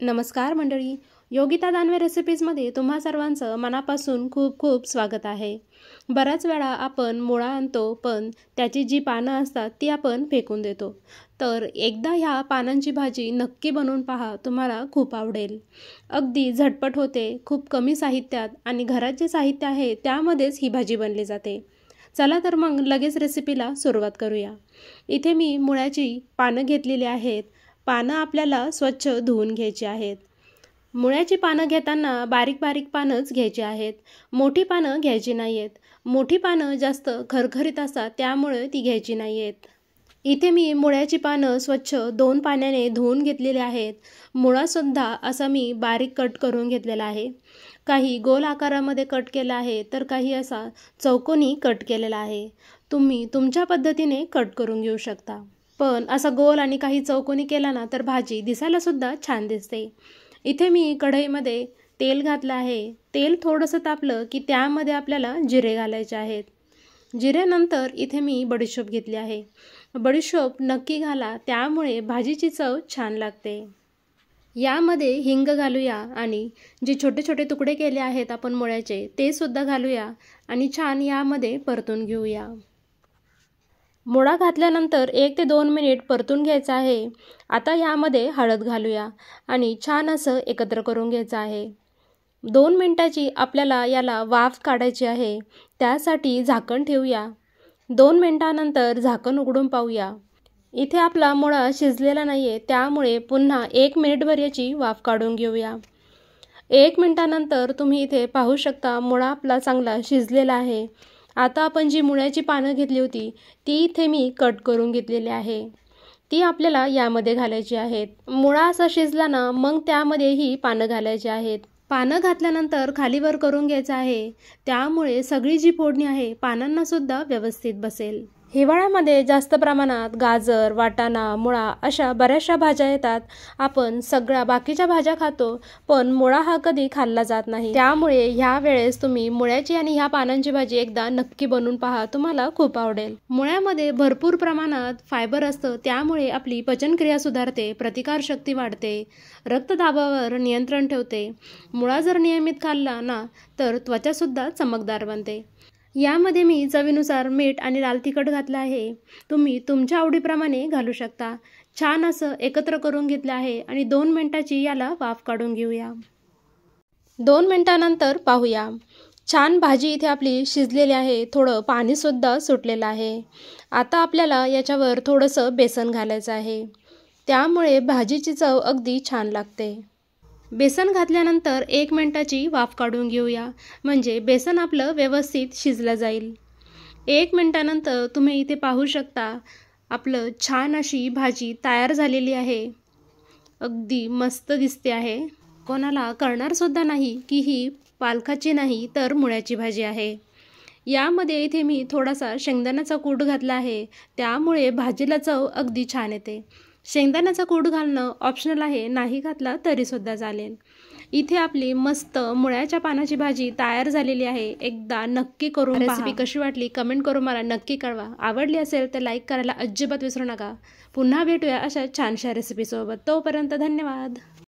नमस्कार मंडळी, योगिता दानवे रेसिपीजमध्ये तुम्हा सर्वांचं मनापासून खूप खूप स्वागत आहे। बऱ्याच वेळा आपण मुळा आणतो, पण त्याची जी पानं असतात ती आपण फेकून देतो। तर एकदा ह्या पानांची भाजी नक्की बनवून पहा, तुम्हाला खूप आवडेल। अगदी झटपट होते, खूप कमी साहित्यात आणि घरात जे साहित्य आहे त्यामध्येच ही भाजी बनली जाते। चला तर मग लगेच रेसिपीला सुरुवात करूया। इथे मी मुळ्याची पानं घेतलेली आहेत। पानं आपल्याला स्वच्छ धुवून घ्यायची आहेत। मुळ्याची पानं घेताना बारीक बारीक पानंच घ्यायची आहेत, मोठी पानं घ्यायची नाहीत। मोठी पानं जास्त खरखरीत असतात, त्यामुळे ती घ्यायची नाहीत। इथे मी मुळ्याची पानं स्वच्छ 2 पाण्याने धुवून घेतलेले आहेत। मुळासुद्धा असा मी बारीक कट करून घेतलेला आहे। काही गोल आकारामध्ये कट केला आहे, तर काही असा चौकोनी कट केलेला आहे। तुम्ही तुमच्या पद्धतीने कट करून घेऊ शकता, पण असा गोल आणि काही चौकोनी केला ना तर भाजी दिसायला सुद्धा छान दिसते। इथे मी कढईमध्ये तेल घातलं आहे। तेल थोडंसं तापलं की त्यामध्ये आपल्याला जिरे घालायचे आहेत। जिऱ्यानंतर इथे मी बडीशोप घेतली आहे। बडीशोप नक्की घाला, त्यामुळे भाजीची चव छान लागते। यामध्ये हिंग घालूया आणि जे छोटे छोटे तुकडे केले आहेत आपण मुळ्याचे ते सुद्धा घालूया आणि छान यामध्ये परतून घेऊया। मुळा घातल्यानंतर 1 ते 2 मिनिट परतून घ्यायचं आहे। आता यामध्ये हळद घालूया आणि छान असं एकत्र करून घ्यायचं आहे। 2 मिनिटाची आपल्याला याला वाफ काढायची आहे, त्यासाठी झाकण ठेवूया। 2 मिनिटानंतर झाकण उघडून पाहूया। इथे आपला मुळा शिजलेला नाही आहे, त्यामुळे पुन्हा 1 मिनिटभर याची वाफ काढून घेऊया। 1 मिनिटानंतर तुम्ही इथे पाहू शकता मुळा आपला चांगला शिजलेला आहे। आता आपण जी मुळ्याची पानं घेतली होती ती इथे मी कट करून घेतलेली आहे, ती आपल्याला यामध्ये घालायची आहेत। मुळा असा शिजला ना मग त्यामध्ये ही पानं घालायची आहेत। पानं घातल्यानंतर खालीवर करून घ्यायचं आहे, त्यामुळे सगळी जी फोडणी आहे पानांना सुद्धा व्यवस्थित बसेल। हिवाळ्यामध्ये जास्त प्रमाणात गाजर, वाटाणा, मुळा अशा बऱ्याचशा भाज्या येतात। आपण सगळ्या बाकीच्या भाज्या खातो, पण मुळा हा कधी खाल्ला जात नाही। त्यामुळे ह्या वेळेस तुम्ही मुळ्याची आणि ह्या पानांची भाजी एकदा नक्की बनवून पहा, तुम्हाला खूप आवडेल। मुळ्यामध्ये भरपूर प्रमाणात फायबर असतं, त्यामुळे आपली पचनक्रिया सुधारते, प्रतिकारशक्ती वाढते, रक्तदाबावर नियंत्रण ठेवते। मुळा जर नियमित खाल्ला ना तर त्वचासुद्धा चमकदार बनते। यामध्ये मी चवीनुसार मीठ आणि लाल तिखट घातलं आहे, तुम्ही तुमच्या आवडीप्रमाणे घालू शकता। छान असं एकत्र करून घेतलं आहे आणि 2 मिनिटाची याला वाफ काढून घेऊया। 2 मिनिटानंतर पाहूया, छान भाजी इथे आपली शिजलेली आहे, थोडं पाणीसुद्धा सुटलेलं आहे। आता आपल्याला याच्यावर थोडंसं बेसन घालायचं आहे, त्यामुळे भाजीची चव अगदी छान लागते। बेसन घातल्यानंतर 1 मिनिटाची वाफ काढून घेऊया, म्हणजे बेसन आपलं व्यवस्थित शिजलं जाईल। 1 मिनिटानंतर तुम्ही इथे पाहू शकता आपलं छान अशी भाजी तयार झालेली आहे। अगदी मस्त दिसते आहे, कोणाला कळणारसुद्धा नाही की ही पालकाची नाही तर मुळ्याची भाजी आहे। यामध्ये इथे मी थोडासा शेंगदाण्याचा कूट घातला आहे, त्यामुळे भाजीला चव अगदी छान येते। शेंगदाण्याचा कूट घालणं ऑप्शनल आहे, नाही घातला तरीसुद्धा चालेल। इथे आपली मस्त मुळ्याच्या पानाची भाजी तयार झालेली आहे, एकदा नक्की करून पहा। रेसिपी कशी वाटली कमेंट करून मला नक्की कळवा। आवडली असेल तर लाईक करायला अजिबात विसरू नका। पुन्हा भेटूया अशा छानशा रेसिपीसोबत, तोपर्यंत धन्यवाद।